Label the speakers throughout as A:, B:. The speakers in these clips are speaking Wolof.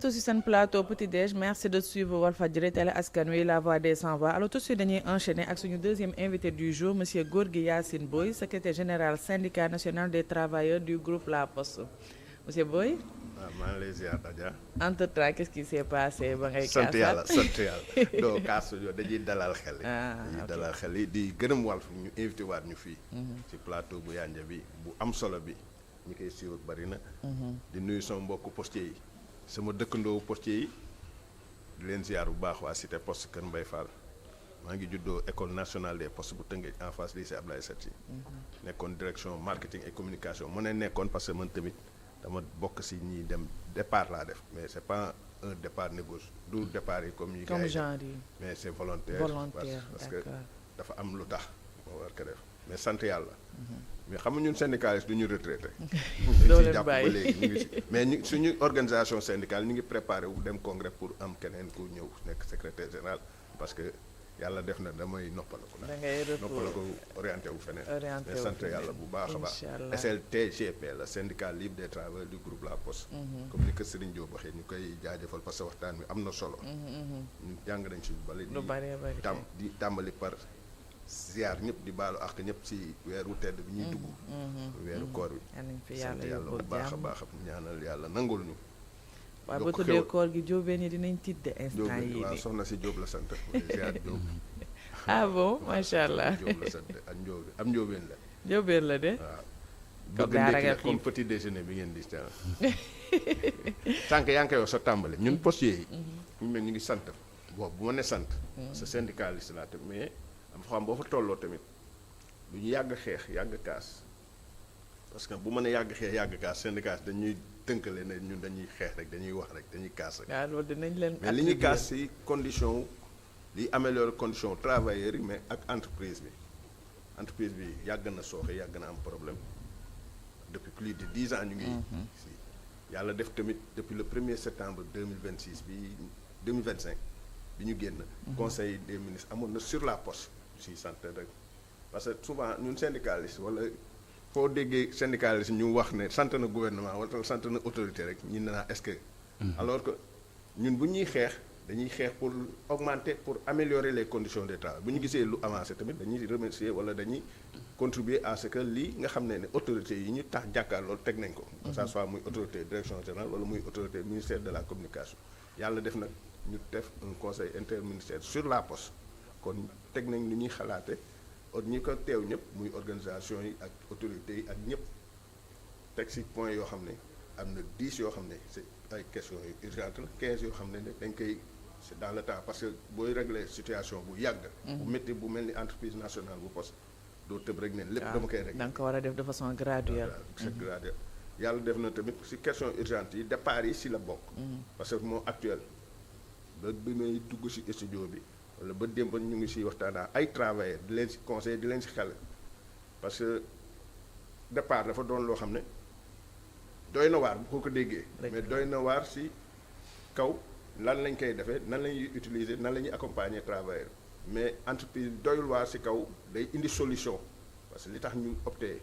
A: retour sur seen plateau Petit Déj merci de suivre Walfadjri télé askan wi la voix des sans voix alors tout de suite dañuy enchaîner ak suñu deuxième invité du jour monsieur Gorgui Yacine Boye secrétaire général syndicat national des travailleurs du groupe La Poste monsieur Boye.
B: waaw maa ngi lay ziar Adja.
A: entre-temps qu'est-ce qui s'est passé ba ngay.
B: sant yàlla doo kaas yooyu dañuy dalal xel yi.
A: dañuy
B: dalal xel yi di gërëm Walf ñu invité waat ñu fii. ci plateau bu yànja bi bu am solo bi ñi koy siiw bari na. di nuyu sama mbokku postier yi. sama dëkkandoo postier yi di leen ziar bu baax waa cité poste Kër Mbaye Fall maa ngi juddoo école nationale des postes bu Tëngéej en face lycée Ablaye Sadji nekkoon direction marketing et communication mu ne nekkoon parce que man tamit dama bokk si ñiy dem départ laa def mais c'est pas un départ négocié du départ yi comme yi gars yi
A: genre yi
B: mais c'est volontaire parce que dafa am lu tax moo war ko def mais sant yàlla mais xam nga ñun syndicaliste du ñu retraité
A: doo
B: si
A: leen
B: jàpp ba
A: bàyyi
B: léegi ñu ngi si mais ñu suñu organisation syndicale ñu ngi préparé wu dem congrès pour am keneen ku ñëw nekk secrétaire général parce que yàlla def na damay noppalaku
A: da ngay
B: noppalaku orienté wu feneen
A: orienté
B: mais
A: wu
B: sant
A: feneen.
B: yàlla bu baax a baax
A: Inch'Allah.
B: SLTGP la syndicat libre des travailleurs du groupe La Poste comme ni ko Serigne Diop waxee ñu koy jaajëfal parce que waxtaan bi am na solo ñu jàng nañ si bale
A: lu bari bari
B: di tàmbali par ziar ñëpp di baalu ak ñëpp si weeru tedd bi ñuy dugg weeru koor bi
A: yàlla nañ fi
B: sant
A: yàlla
B: yàlla bu
A: yóbbu
B: baax a
A: jàmm
B: baax ñaanal yàlla nangul ñu
A: waaye ba
B: yokk
A: tuddee
B: xéwal.
A: koor gi jóobeen yi dinañ tiit de
B: Diop
A: instant yii
B: waaw
A: nii
B: soxna si Diop la sant ziar Diop
A: ah bon macha allah
B: Diop la sant ak Njóobe am Njóobeen la
A: jóobeen la de
B: waaw
A: Kon
B: bëgg
A: daa
B: ndekki
A: ragal
B: la comme
A: xiif.
B: petit déjeuner bi ngeen di sànq yaa ngi koy wax sa tàmbali ñun postiers yi ñu mel ñu ngi sant boobu bu ma ne sant sa syndicaliste laa tamit mais am xam boo fa tolloo tamit du ñu yàgg xeex yàgg kaas parce que bu ma ne yàgg xeex yàgg kaas syndicaliste dañuy tënkale ne ñun dañuy xeex rek dañuy wax rek dañuy kaas rek
A: waaw loolu dinañ leen
B: mais li ñuy kaas ci condition li améliorer condition travailleurs yi mais ak entreprise bi yàgg na sooxe yàgg na am problème depuis plus de 10 ans ñu ngi si yàlla def tamit depuis le 1er septembre 2026 bi 2025 bi ñu génn conseil des ministres amoon na sur la poste si santé rek parce que souvent ñun syndicaliste wala foo déggee syndicaliste ñu wax ne sant na gouvernement wala sant na autorité rek ñu ne naa est-ce que alors que ñun bu ñuy xeex dañuy xeex pour augmenter pour améliorer les conditions de travail bu ñu gisee lu avancé tamit dañuy remercier wala dañuy contribuer à ce que lii nga xam ne autorités yi ñu tax jàkkaarloo teg nañ ko que ça soit muy autorité direction générale wala muy autorité ministère de la communication yàlla def nag ñu def un conseil interministériel sur la poste kon teg nañ lu ñuy xalaate ñi ko teew ñëpp muy organisation yi ak autorités yi ak ñëpp teg ci point yoo xam ne am na 10 yoo xam ne c'est ay questions yu urgentes la 15 yoo xam ne dañ koy c'est dans le temps parce que booy régler situation bu yàgg bu métti bu mel ni entreprise nationale bu poste doo tëb rek ne lépp dama koy régler
A: da nga ko war a def de façon graduelle
B: c'est graduel yàlla def na tamit ci question urgente yi départ yi ci la bokk parce que moo actuel ba bi may dugg ci studio bi wala ba démb ñu ngi ciy waxtaan ay travailleurs di leen ci conseil di leen ci xel parce que départ dafa doon loo xam ne doy na waar bu ko déggee mais doy na waar ci kaw lan lañ koy defee nan la ñuy utiliser nan la ñuy accompagner travailleurs mais entreprise doyul waar ci kaw day indi solution parce que li tax ñu opté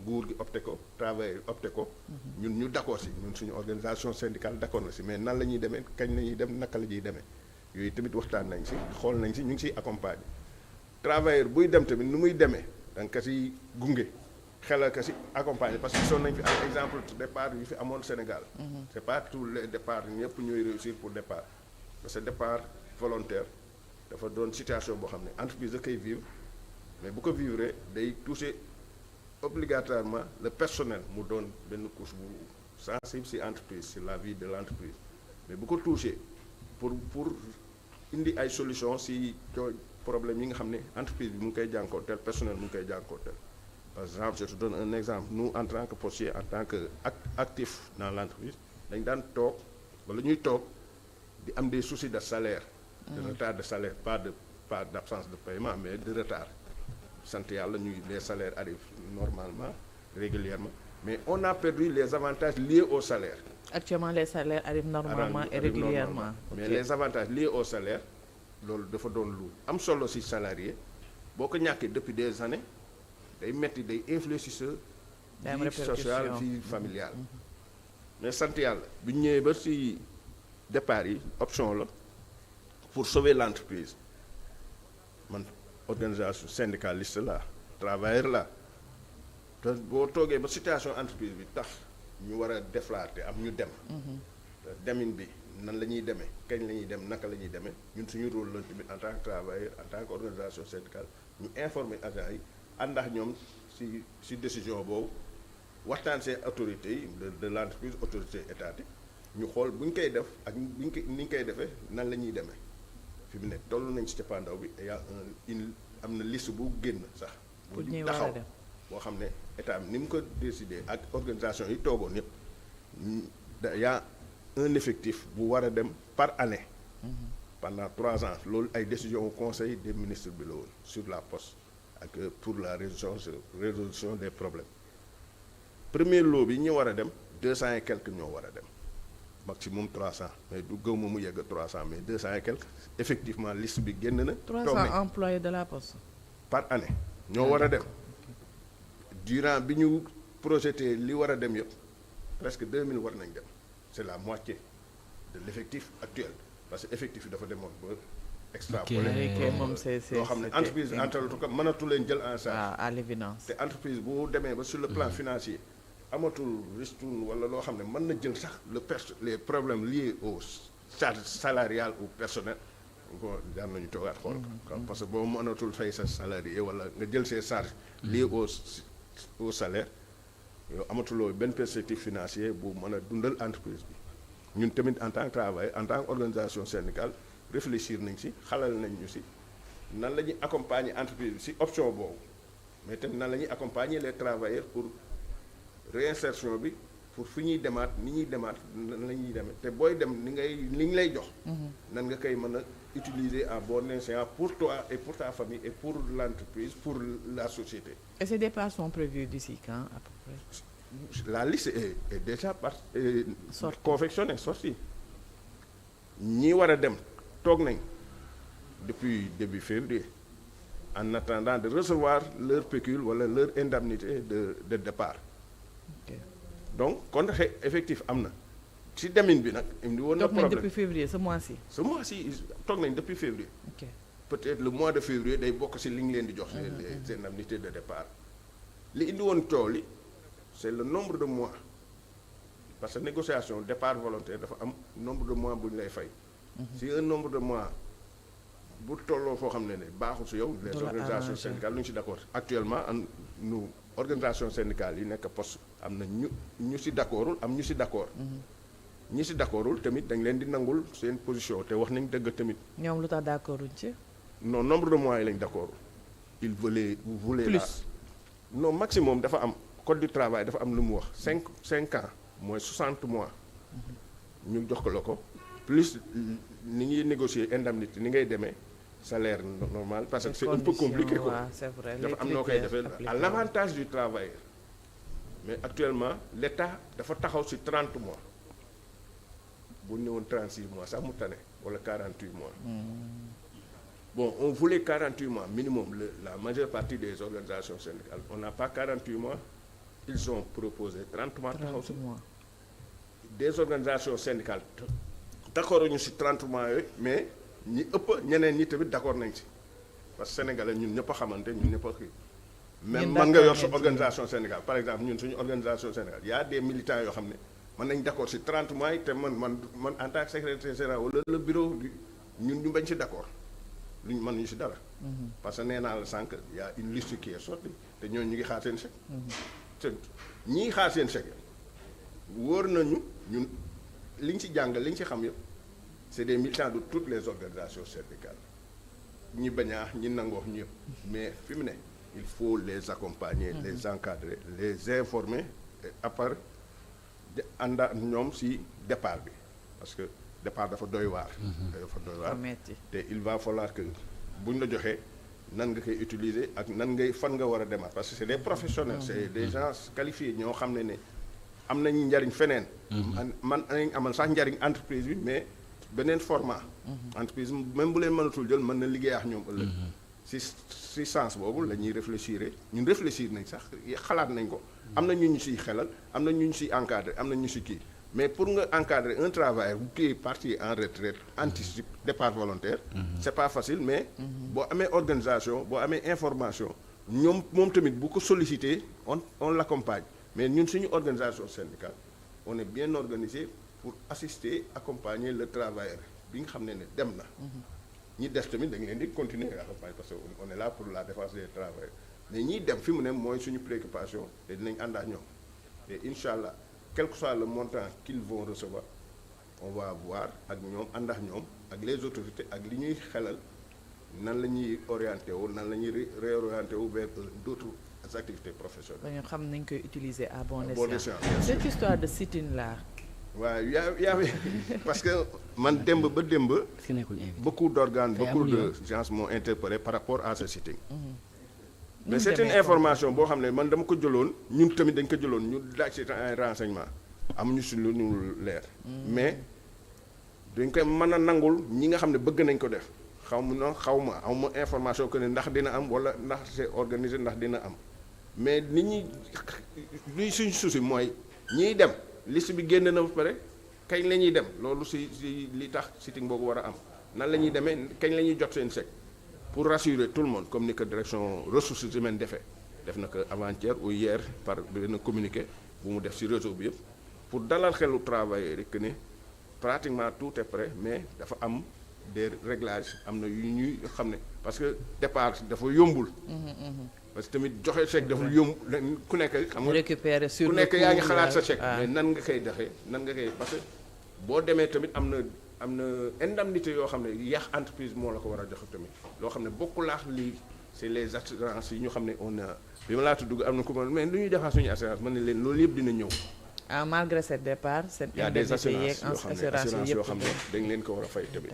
B: nguur gi opté ko travailleurs opté ko ñun ñu d'accord ci ñun suñu organisation syndicale d'accord na ci mais nan la ñuy demee kañ la ñuy dem naka la ñuy demee yooyu tamit waxtaan nañ ci xool nañ ci ñu ngi ciy accompagner travailleur buy dem tamit nu muy demee da nga ko ci gunge xelal ko ci accompagner parce que gisoon nañ fi ay exemple départ yu fi amoon Sénégal c'est pas tous les départs ñëpp ñooy réussir pour départ parce que départ volontaire dafa doon situation boo xam ne entreprise da koy vivre mais bu ko vivre day toucher obligatoirement le personnel mu doon benn couche bu sensible ci entreprise ci la vie de l'entreprise mais bu ko toucher pour indi ay solution ci problème yi nga xam ne entreprise bi mu ngi koy jànkoonteel personnel mu ngi koy jànkoonteel par exemple je te donne un exemple nous en tant que postier en tant que actif dans l'entreprise dañ daan toog wala ñuy toog di am des soucis de salaire de retard de salaire pas d'absence de paiement mais de retard sant yàlla ñuy les salaires arrivent normalement régulièrement mais on a perdu les avantages liés au salaire
A: actuellement les salaires arrivent normalement et régulièrement
B: mais les avantages liés au salaire loolu dafa doon lu am solo ci salarié boo ko ñàkkee depuis des années day metti day influer ci sa vie sociale vie familiale mais sant yàlla bu ñu ñëwee ba ci départ yi option la pour sauver l'entreprise man organisation syndicaliste la travailleur la te boo toogee ba situation entreprise bi tax ñu war a deflaate am ñu dem demin bi nan la ñuy demee kañ la ñuy dem naka la ñuy demee ñun suñu rôle la tamit en tant que travailleur en tant que organisation syndicale ñu informer agents yi ànd ak ñoom si décision boobu waxtaan seen autorités yi de l'entreprise autorité étatique ñu xool bu ñu koy def ak ni ñu koy defee nan la ñuy demee fi mu ne toll nañ si cappaandaw bi et y a am na liste bu génn sax bu taxaw boo xam ne état bi ni mu ko décidé ak organisation yi toogoon yëpp y a un effectif bu war a dem par année pendant 3 ans loolu ay décision au conseil des ministres bi la woon sur la poste ak pour la résolution des problèmes premier lot bi ñu war a dem 200 et quelques ñoo war a dem maximum 300 mais du gëw ma mu yegg 300 mais 200 et quelques effectivement liste bi génn na.
A: 300 employés de la poste.
B: par année ñoo war a dem durant bi ñu projeté li war a dem yëpp presque 2000 war nañ dem c'est la moitié de l'effectif actuel parce que effectif yi dafa demoon ba extrapolé.
A: moom c'est
B: loo xam ne entreprise en tout cas mënatu leen jël en charge.
A: à l'évidence.
B: te entreprise bu demee ba sur le plan financier. amatul risque wala loo xam ne mën na jël sax les problèmes liés aux charges salariales ou personnelles ko daan nañu toogaat xool parce que boo mënatul fay sa salarié wala nga jël ses charges liées au salaire yow amatuloo benn perspective financier bu mën a dundal entreprise bi ñun tamit en tant que travailleur en tant que organisation syndicale réfléchir nañ si xalal nañ ñu si nan la ñuy accompagner entreprise bi si option boobu mais tamit nan la ñuy accompagner les travailleurs pour réinsertion bi pour fi ñuy demaat ni ñuy demaat nan la ñuy demee te booy dem li ñu lay jox. nan nga koy mën a utiliser en bon escient pour toi et pour ta famille et pour l'entreprise pour la société.
A: Et ces départs sont prévus d'ici quand à peu près?
B: La liste est déjà confectionnée sortie ñi war a dem toog nañ depuis début février en attendant de recevoir leur pécule wala leur indemnité de départ.
A: Okay.
B: Donc kon effectif am na ci demin bi nag indi woon na problème
A: depuis février ce mois-ci.
B: ce mois-ci toog nañ depuis février.
A: Okay.
B: Peut-être le mois de février day bokk ci li ñu leen di jox. les indemnités de départ. li indi woon coow li c'est le nombre de mois parce que négociation départ volontaire dafa am nombre de mois bu ñu lay fay. si un nombre de mois bu tolloo foo xam ne baaxul ci yow. les organisations syndicales lu ñu ci d'accord actuellement nous organisation syndicale yi nekk poste am na ñu ci d'accordul am ñu ci d'accord. ñi ci d'accordul tamit dañ leen di nangul seen position te wax nañ dëgg tamit.
A: ñoom lu tax d'accorduñ ci.
B: non nombre de mois yi lañ d'accord il voulait plus non maximum dafa am code du travail dafa am lu mu wax 5 ans mooy 60 mois ñu jox ko la ko plus ni ñuy négocier indemnité ni ngay demee salaire normal parce que c'est un peu compliqué quoi.
A: C'est vrai.
B: dafa am noo koy defee à l'avantage du travailleur mais actuellement l'État dafa taxaw ci 30 mois bu ñu ñëwoon 36 mois sax mu tane wala 48 mois. Bon on voulait 48 mois minimum la majeure partie des organisations syndicales on n'a pas 48 mois ils ont proposé 30 mois taxaw ci des organisations syndicales d'accord ñu ci 30 mois yooyu mais ñi ëpp ñeneen ñi tamit d'accord nañ ci parce que sénégalais ñun ñëpp a xamante ñun ñëpp a kii même man nga yor sa organisation syndicale par exemple ñun suñu organisation syndicale y a des militants yoo xam ne mën nañ d'accord ci 30 mois yi te man en tant que secrétaire général wala le bureau ñun ñu bañ ci d'accord luñ mën ñu ci dara parce que nee naa la sànq y a une liste qui est sortie te ñooñu ñu ngi xaar seen chèque te ñii xaar seen chèque wóor nañu ñun liñ ci jàng liñ ci xam yëpp c'est des militants de toutes les organisations syndicales ñi bañaa ñi nangoo ñu yëpp mais fi mu ne il faut les accompagner les encadrer les informer à part ànd ak ñoom ci départ bi parce que départ dafa doy waar dafa doy waar te il va falloir que buñ la joxee nan nga koy utiliser ak nan ngay fan nga war a demaat parce que c'est des professionnels c'est des gens qualifiés ñoo xam ne am nañu njariñ feneen man nañ amal sax njariñ entreprise bi mais beneen format entreprise même bu leen mënatul jël mën na liggéey ak ñoom ëllëg ci sens boobu la ñuy réfléchir ñun réfléchir nañ sax xalaat nañ ko am na ñu ciy xelal am na ñu ciy encadrer am na ñu ci kii mais pour nga encadrer un travailleur qui est parti en retraite anticipe départ volontaire c'est pas facile mais boo amee organisation boo amee information moom tamit bu ko solliciter on l'accompagne mais ñun suñu organisation syndicale on est bien organisé pour assister accompagner le travailleur bi nga xam ne dem na ñi des tamit dañ leen di continuer accompagner parce que on est là pour la défense des travailleurs mais ñiy dem fi mu ne mooy suñu préoccupation te dinañ ànd ak ñoom et incha allah quel que soit le montant qu'ils vont recevoir on va voir ak ñoom ànd ak ñoom ak les autorités ak li ñuy xelal nan la ñuy orienté wu nan la ñuy réorienté wu vers d'autres activités professionnelles.
A: ba ñu xam nañ koy utiliser à bon
B: escient.
A: Cette histoire de sit-in là.
B: waaw yaa parce que man démb ba démb. beaucoup d'organes beaucoup de gens m'ont interpellé par rapport à ce sitting. mais c'est une information boo xam ne man dama ko jëloon ñun tamit dañ ko jëloon ñu laaj ci ay renseignements amuñu si lu ñu leer. mais dañ koy mën a nangul ñi nga xam ne bëgg nañ ko def xaw ma information que ne ndax dina am wala ndax c'est organisé ndax dina am mais nit ñi luy suñu souci mooy ñiy dem liste bi génn na ba pare kañ la ñuy dem loolu si li tax sitting boobu war a am nan la ñuy demee kañ la ñuy jot seen chèque. pour rassurer tout le monde comme ni que direction ressources humaines def na ko avant-hier ou hier par benn communiqué bu mu def ci réseau bi yëpp pour dalal xelu travailleurs rek ne pratiquement tout est prêt mais dafa am des réglages am na yu ñuy xam ne parce que départ dafa yombul. parce que tamit joxe chèque dafa yomb ku nekk xam nga.
A: récupérer sur
B: ku nekk yaa ngi xalaat sa chèque. mais nan nga koy defee nan nga koy parce que boo demee tamit am na indemnité yoo xam ne yàq entreprise moo la ko war a joxe tamit loo xam ne bokkul ak lii c'est les assurances yi ñu xam ne on a bi ma laata dugg am na ku ma mais lu ñuy defar suñu assurance man ne leen loolu yëpp dina ñëw.
A: ah malgré ce départ. seen indemnité yeeg assurance
B: yoo xam ne dañ leen ko war a fay tamit.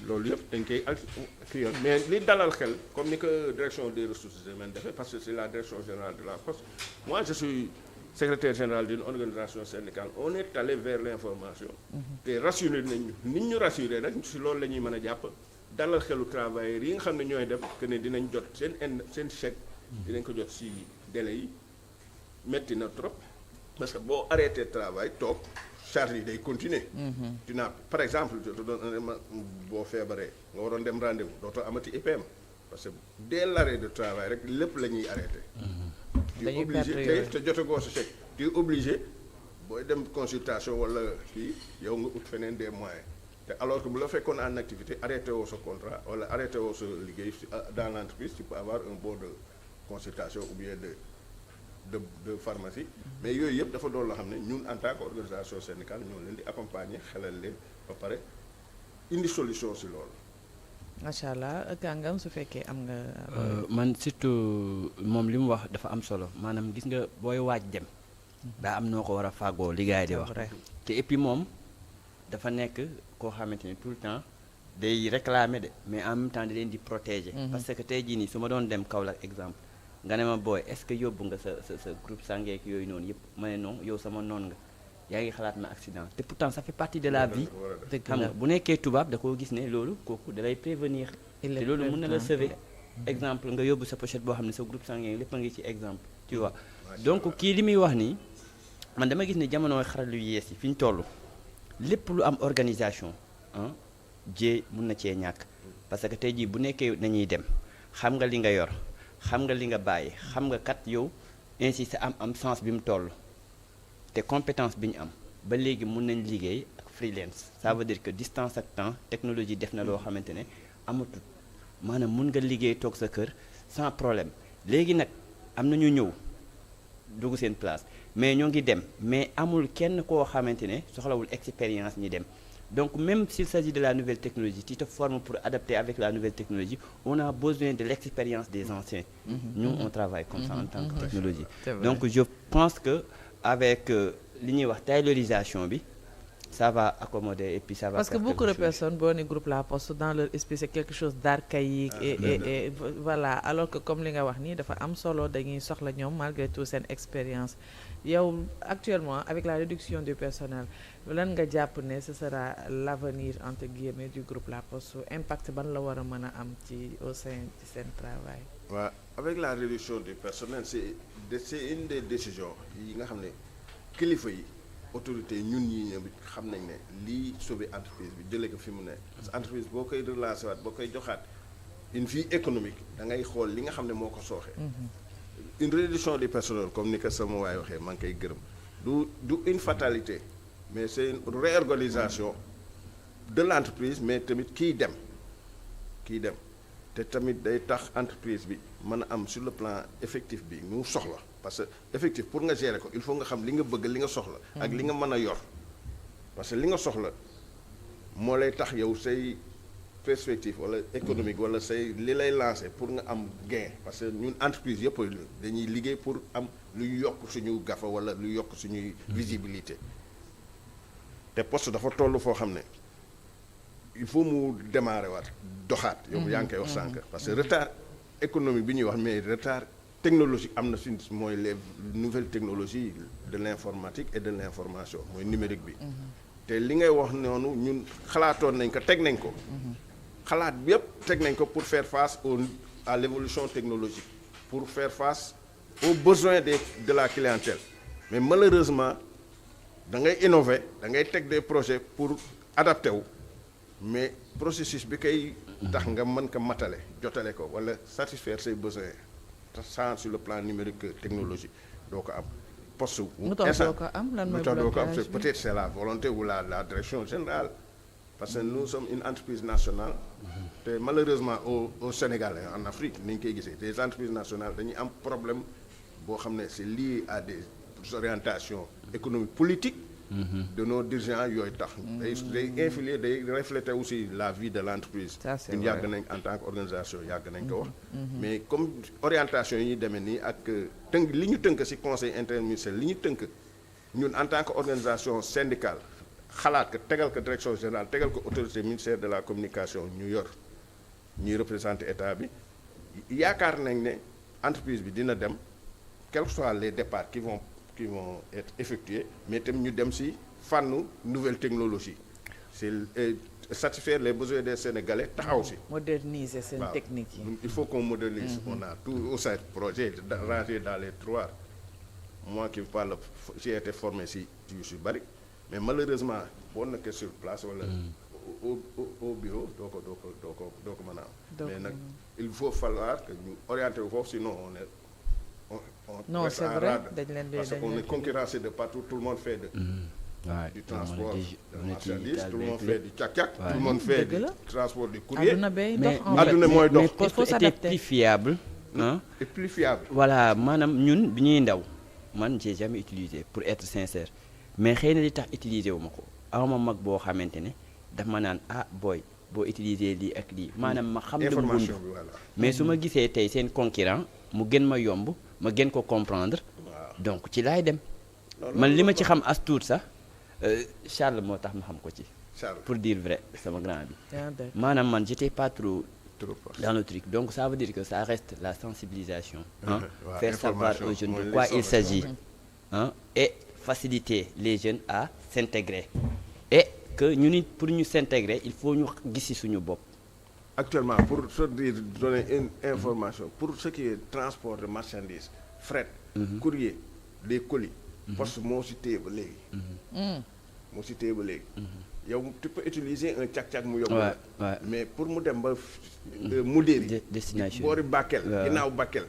B: loolu yëpp dañ koy kii yoon mais li dalal xel comme ni que direction des ressources humaines defee parce que c'est la direction générale de la poste moi je suis secrétaire général d'une organisation syndicale on est allé vers l'information te rassuré nañu nit ñu rassuré rek si loolu la ñuy mën a jàpp dalal xelu travailleurs yi nga xam ne ñooy def que ne dinañ jot seen chèque dinañ ko jot si délai yi métti na trop parce que boo arrêté travail toog charge yi day continuer dina par exemple je te donne boo feebaree nga waroon dem rendez-vous dootoo amati IPM parce que dès l'arrêt de travail rek lépp la ñuy arrêté tu es obligé te jotagoo sa chèque tu es obligé booy dem consultation wala kii yow nga ut feneen des moyens te alors que bu la fekkoon en activité arrêté woo sa contrat wala arrêté woo sa liggéey dans l'entreprise tu peux avoir un bon de consultation ou bien de pharmacie mais yooyu yëpp dafa doon loo xam ne ñun en tant qu'organisation syndicale ñoo leen di accompagner xelal leen ba pare indi solution si loolu.
A: macha allah Kàngam su fekkee am nga.
C: man surtout moom li mu wax dafa am solo maanaam gis nga booy waaj dem. daa am noo ko war a fàggoo li gars yi di wax. te et puis moom dafa nekk koo xamante ne tout le temps day réclamer de mais en même temps da leen di protéger. parce que tey jii nii su ma doon dem Kaolack exemple nga ne ma booy est-ce que yóbbu nga sa groupe sangeek yooyu noonu yëpp ma ne non yow sama noon nga. yaa ngi xalaat na accident te pourtant ça fait partie de la vie xam nga bu nekkee tubaab da koo gis ne loolu kooku da lay prévenir te loolu mën na la sauver exemple nga yóbbu sa pochette boo xam ne sa groupe sanguin lépp a ngi ci exemple tu vois donc kii li muy wax nii man dama gis ne jamono xaral yu yees yi fi ñu toll lépp lu am organisation jee mun na cee ñàkk parce que tey jii bu nekkee nañuy dem xam nga li nga yor xam nga li nga bàyyi xam nga kat yow ainsi sa am sens bi mu toll te compétence bi ñu am ba léegi mun nañ liggéey ak freelance ça veut dire que distance ak temps technologie def na loo xamante ne amatul maanaam mun nga liggéey toog sa kër sans problème léegi nag am na ñu ñëw dugg seen place mais ñoo ngi dem mais amul kenn koo xamante ne soxlawul expérience ñi dem donc même s'il s'agit de la nouvelle technologie tu te formes pour adapter avec la nouvelle technologie on a besoin de l'expérience des anciens nous on travaille comme ça en tant que technologie donc je pense que avec li ñuy wax taylorisation bi ça va accommoder et puis ça va.
A: Parce que beaucoup de personnes boo ne groupe La Poste dans leur esprit c'est quelque chose d'archaïque et voilà alors que comme li nga wax nii dafa am solo dañuy soxla ñoom malgré tout seen expérience yow actuellement avec la réduction du personnel lan nga jàpp ne ce sera l'avenir entre guillemets du groupe La Poste impact ban la war a mën a am ci au sein ci seen travail.
B: waaw avec la réduction du personnel c'est une des décisions yi nga xam ne kilifa yi autorité ñun ñii ñoom it xam nañ ne lii sauver entreprise bi jëlee ko fi mu ne parce que entreprise boo koy relancer waat boo koy joxaat une vie économique da ngay xool li nga xam ne moo ko sooxee. une réduction du personnel comme ni ko sama waay waxee maa ngi koy gërëm du une fatalité mais c'est une réorganisation de l'entreprise mais tamit kiy dem te tamit day tax entreprise bi mën a am sur le plan effectif bi mu soxla parce que effectif pour nga gérer ko il faut nga xam li nga bëgg li nga soxla ak li nga mën a yor parce que li nga soxla moo lay tax yow say perspective wala économique wala say li lay lancer pour nga am gain parce que ñun entreprise yëpp dañuy liggéey pour am luy yokk suñu gafa wala luy yokk suñuy visibilité te poste dafa toll foo xam ne il faut mu démarrer waat doxaat yow yaa ngi koy wax sànq parce que retard économique bi ñuy wax mais retard technologique am na si mooy les nouvelles technologies de l'informatique et de l'information mooy numérique bi te li ngay wax noonu ñun xalaatoon nañ ko teg nañ ko xalaat bi yëpp teg nañ ko pour faire face à l'évolution technologique pour faire face aux besoins de la clientèle mais malheureusement da ngay innover da ngay teg des projets pour adapter wu mais processus bi koy tax nga mën ko matale jotale ko wala satisfaire ses besoins sans sur le plan numérique technologie doo ko am poste
A: lu tax doo ko am lan mooy blocage bi
B: peut-être c'est la volonté ou la direction générale parce que nous sommes une entreprise nationale te malheureusement au Sénégal et en Afrique ni ñu koy gisee des entreprises nationales dañuy am problème boo xam ne c'est lié à des orientations économiques politiques de nos dirigeants yooyu tax day influer day refléter aussi la vie de l'entreprise ñun yàgg nañ en tant qu'organisation yàgg nañ ko wax mais comme orientation yi ñuy demee nii ak tënk li ñu tënk ci conseil interministériel li ñu tënk ñun en tant qu'organisation syndicale xalaat ko tegal ko direction générale tegal ko autorité ministère de la communication ñu yor ñuy représenter état bi yaakaar nañ ne entreprise bi dina dem quels que soient les départs qui vont être effectués mais tamit ñu dem ci fànnu nouvelle technologie c'est satisfaire les besoins des Sénégalais taxaw ci
A: moderniser seen technique yi
B: il faut qu'on modernise on a tout au sein projet rangé dans les tiroirs moi qui parle j'ai été formé ci yu bari mais malheureusement boo nekkee sur place wala au bureau doo ko mën a am mais nag il faut falloir que ñu orienter wu foofu sinon
A: non c'est vrai dañ leen di
B: parce qu'on est concurrencé de partout tout le monde fait du transport de marchandises tout le monde fait du cak-cak tout le monde fait du transport du courrier adduna mooy dox
C: mais poste était plus fiable
B: et plus fiable
C: voilà maanaam ñun bi ñuy ndaw man j'ai jamais utilisé pour être sincère mais xëy na li tax utiliser wu ma ko awma mag boo xamante ne daf ma naan booy boo utiliser lii ak lii maanaam ma xam lu mu wund mais su ma gisee tey seen concurrent mu gën ma yomb ma gën ko comprendre donc ci laay dem man li ma ci xam as tuut sax Charles moo tax ma xam ko ci pour dire vrai sama grand bi maanaam man j'étais pas trop dans le truc donc ça veut dire que ça reste la sensibilisation faire savoir aux jeunes de quoi il s'agit et faciliter les jeunes à s'intégrer et que ñu nit pour ñu s'intégrer il faut ñu gisi suñu bopp
B: actuellement pour se dire donner une information pour ce qui est transport de marchandises fret courrier des colis poste moo ci téye ba léegi yow tu peux utiliser un cak-cak mu yomb mais pour mu dem ba Moudéri
C: destination
B: boori Bakel ginnaaw Bakel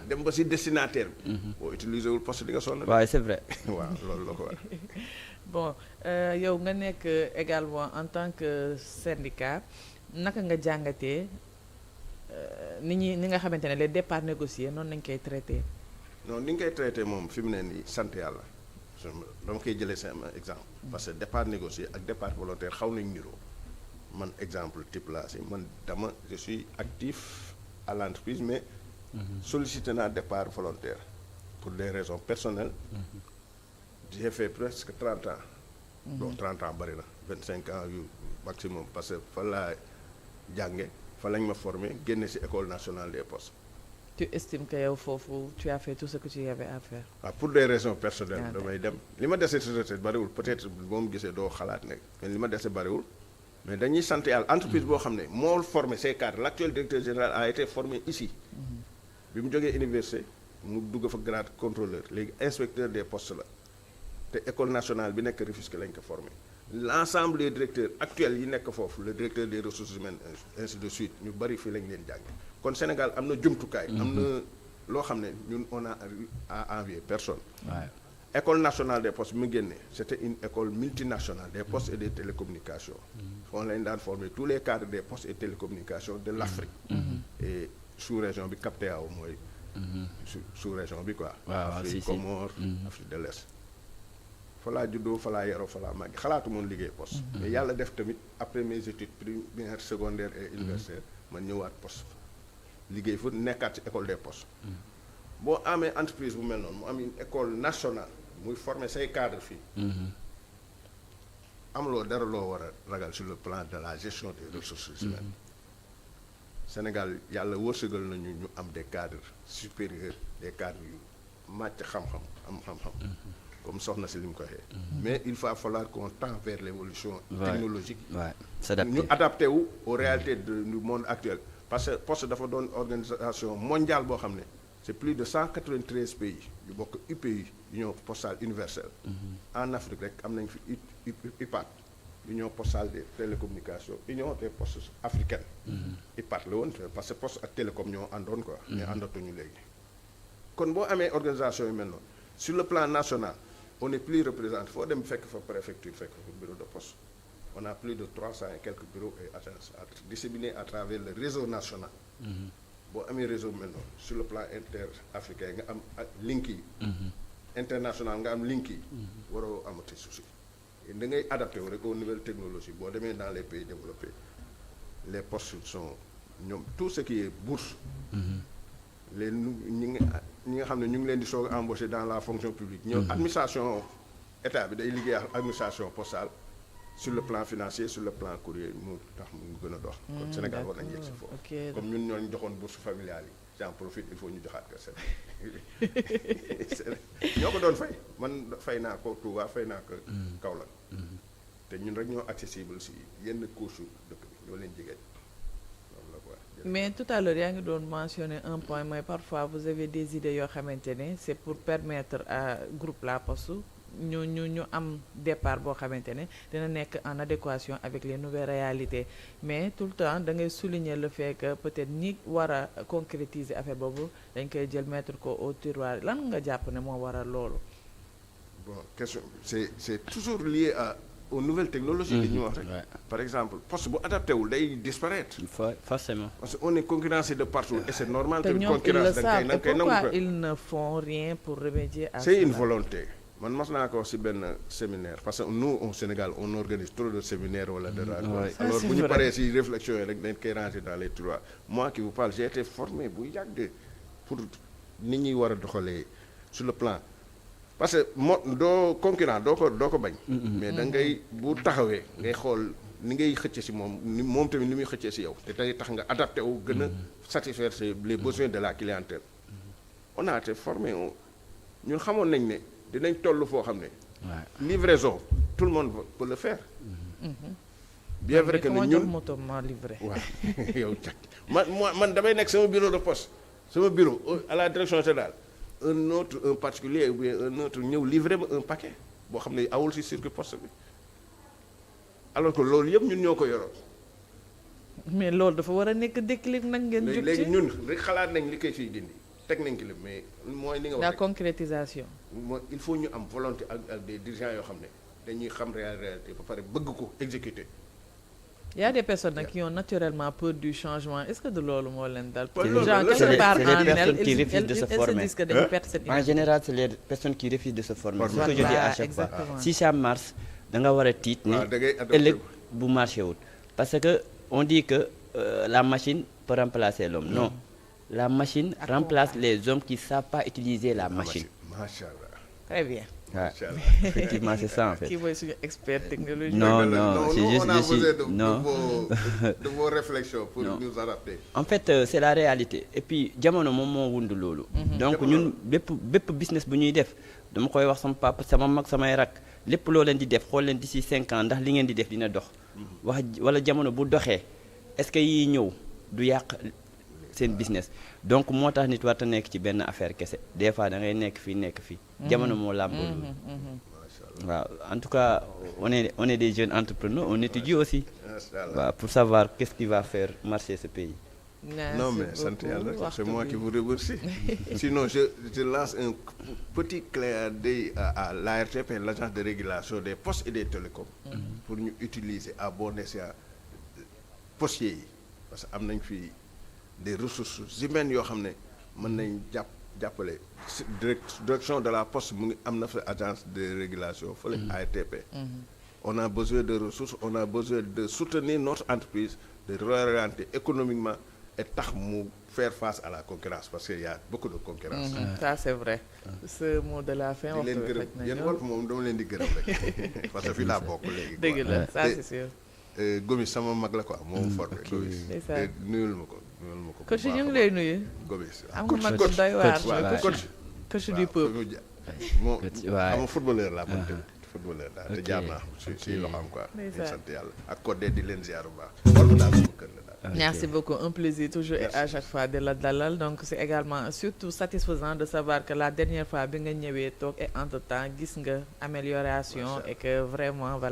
B: dem ba ci destinataire bi boo utiliser wul poste di nga sonn
C: waaw c'est vrai
B: waaw loolu la ko war
A: bon yow nga nekk également en tant que syndicat naka nga jàngatee ni nga xamante ne les départs négociés noonu nañ koy traité
B: non ni nga koy traité moom fi mu ne nii sant yàlla dama koy jëlee sama exemple parce que départ négocié ak départ volontaire xaw nañ niroo man exemple type là si man je suis actif à l'entreprise mais sollicité naa départ volontaire pour des raisons personnelles j'ai fait presque 30 ans donc 30 ans bari na 25 ans yu maximum parce que fa laa jànge fa lañ ma formé génne ci école nationale des postes.
A: Tu estimes que yow foofu tu as fait tout ce que tu avais à faire.
B: Pour des raisons personnelles damay dem li ma dese ci retraite bariwul peut-être moom gisee doo xalaat ne mais li ma dese bariwul mais dañuy sant yàlla entreprise boo xam ne moo formé ces cadres l'actuel directeur général a été formé ici bi mu jógee université mu dugg fa grade contrôleur léegi inspecteur des postes la te école nationale bi nekk Rufisque lañ ko formé l'ensemble des directeurs actuels yi nekk foofu le directeur des ressources humaines ainsi de suite ñu bari fii lañ leen jàng kon Sénégal am na jumtukaay. am na loo xam ne ñun on a à envier personne.
C: Ouais.
B: École nationale des postes bi mu génne c'était une école multinationale des postes et des télécommunications. on lañ daan former tous les cadres des postes et télécommunications de l'Afrique. et sous-région bi CAPTEAO mooy. sous-région bi quoi.
C: waaw
B: Afrique Comores. Afrique de l'Est. fa laa juddoo fa laa yaroo fa laa màgg xalaatu moon liggéey poste. mais yàlla def tamit après mes études primaires secondaires et universitaires ma ñëwaat poste liggéey fa nekkaat ci école des postes. boo amee entreprise bu mel noonu mu am une école nationale muy former say cadre fii. amuloo dara loo war a ragal sur le plan de la gestion des ressources humaines. Sénégal yàlla wërsëgal nañu ñu am des cadres supérieurs des cadres yu màcc xam-xam am xam-xam. comme soxna si li mu ko waxee. mais il va falloir qu'on tend vers l'évolution technologique.
C: s'adapter
B: ñu adapté wu aux réalités du monde actuel. parce que poste dafa doon organisation mondiale boo xam ne c'est plus de 193 pays yu bokk UPI Union postale universelle. en Afrique rek am nañ fi UPAT Union postale des télécommunications Union des postes africaines. UPAT la woon parce que poste ak télécom ñoo àndoon quoi. mais àndatuñu léegi. kon boo amee organisation yu mel noonu sur le plan national on n'est plus représenté foo dem fekk fa préfecture fekk fa bureau de poste. on a plus de 300 et quelques bureaux et agences disséminés à travers le réseau national. boo amee réseau mel noonu sur le plan inter-africain nga am link yi. international nga am link yi. waroo amati souci. da ngay adapté wu rek aux nouvelles technologies boo demee dans les pays développés les postes sont ñoom tout ce qui est bourse. les ñi nga xam ne ñu ngi leen di soog a embaucher dans la fonction publique. ñoom administration état bi day liggéey ak administration postale. sur le plan financier sur le plan courrier mu tax mu gën a dox. kon Sénégal war nañu yegg si foofu. comme ñun ñoo joxoon bourse familiale yi j'en profite il faut ñu joxaat ko Sénégal ñoo ko doon fay man fay naa ko Touba fay naa ko Kaolack. te ñun rek ñoo accessible si yenn couche dëkk bi ñoo leen jigéen loolu la quoi.
A: mais tout à l'heure yaa ngi doon mentionner un point mooy parfois vous avez des idées yoo xamante ne c'est pour permettre à groupe La Poste. ñu am départ boo xamante ne dina nekk en adéquation avec les nouvelles réalités mais tout le temps da ngay souligner le fait que peut-être ñi war a concrétiser affaire boobu dañ koy jël mettre ko au tiroir lan nga jàpp ne moo waral loolu.
B: bon question c'est toujours lié aux nouvelles technologies. li ñu wax rek par exemple poste bu adapté wul day disparaître.
C: forcément.
B: parce que on est concurrencé de partout et c'est normal.
A: te ñoom ils le savent et pourquoi ils ne font rien pour remédier à
B: c'est une volonté. man mas naa ko wax ci benn séminaire parce que nous au Sénégal on organise trop de séminaires wala de rencontres. alors bu ñu paree ci réflexion yi rek dañ koy ranger dans les tiroirs. moi qui vous parle j'ai été formé bu yàgg pour nit ñi war a doxalee sur le plan parce que doo concurrent doo ko bañ. mais da ngay bu taxawee ngay xool ni ngay xëcce ci moom tamit ni muy xëccee ci yow te tey tax nga adapté wu gën a satisfaire les besoins de la clientèle. on a été formé ñun xamoon nañ ne. dinañ toll foo xam ne. livraison tout le monde peut le faire. bien vrai que ne ñun
A: moto ma livré.
B: waaw yow man damay nekk sama bureau de poste sama bureau à la direction générale un particulier ou bien un autre ñëw livrer ma un paquet boo xam ne awul ci circuit poste bi alors que loolu yëpp ñun ñoo ko yoroon.
A: mais loolu dafa war a nekk déclic nag ngeen. jóg ci
B: léegi ñun rek xalaat nañ li koy fiy dindi. technique la mais mooy li nga wax
A: la concrétisation.
B: mooy il faut ñu am volonté ak des dirigeants yoo xam ne dañuy xam réalité ba pare bëgg ko exécuter.
A: Il y a des personnes qui ont naturellement peur du changement est-ce que de loolu moo leen dal.
C: c'est les personnes qui refusent de se former. En général c'est les personnes qui refusent de se former. c'est ce que je dis à chaque fois. si ça marche da nga war a tiit ni ëllëg bu marché wul parce que on dit que la machine peut remplacer l'homme non. La machine remplace les hommes qui ne savent pas utiliser la machine.
B: Machallah.
A: Très bien.
B: Machallah.
C: Effectivement, c'est ça en fait.
A: Qui voit sur expert technologie.
C: Non, c'est juste
B: on a besoin de vos réflexions pour nous adapter.
C: En fait, c'est la réalité. Et puis, jamono moom moo wund loolu. Donc ñun bépp business bu ñuy def dama koy wax sama papa sama mag samay rak lépp loo leen di def xool leen d'ici 5 ans ndax li ngeen di def dina dox. wax wala jamono bu doxee est-ce que yii ñëw du yàq. seen business donc moo tax nit war ta nekk ci benn affaire kese des fois da ngay nekk fii jamono moo làmboo loolu. waaw en tout cas on est des jeunes entrepreneurs on étudie aussi.
B: Macha Allah.
C: waaw pour savoir qu'est-ce qui va faire marcher ce pays.
B: Non mais sant yàlla c'est moi qui vous remercie. Sinon je lance un petit clin d'œil à l'ARTP, l'agence de régulation des postes et des télécoms. pour ñu utiliser à bon escient postiers yi parce que am nañ fi des ressources humaines yoo xam ne mën nañ jàppale direction de la poste mu ngi am na fa agence de régulation fële ARTP. On a besoin de ressources, on a besoin de soutenir notre entreprise, de réorienter économiquement et tax mu faire face à la concurrence parce qu'il y a beaucoup de concurrence.
A: Ça c'est vrai. Ce mot de la fin.
B: di leen gërëm yéen Walf moom dama leen di gërëm rek parce que fii laa bokk léegi.
A: dëgg la ça c'est sûr.
B: Gomis sama mag la quoi moo formé Gomis.
A: ndeysaan
B: nuyul ma ko.
A: coach ñu ngi lay nuyu.
B: Gomis
A: am nga mag bu doy waar. coach du peuple.
B: moom ama footballeur laa man tamit. footballeur daal te jaar naa si loxoom quoi. di sant yàlla ak Codé di leen ziar bu baax. Walf daal sama kër la daal.
A: Merci beaucoup, un plaisir toujours et à chaque fois de la dalal donc c'est également surtout satisfaisant de savoir que la dernière fois bi nga ñëwee toog et entre temps gis nga amélioration et que vraiment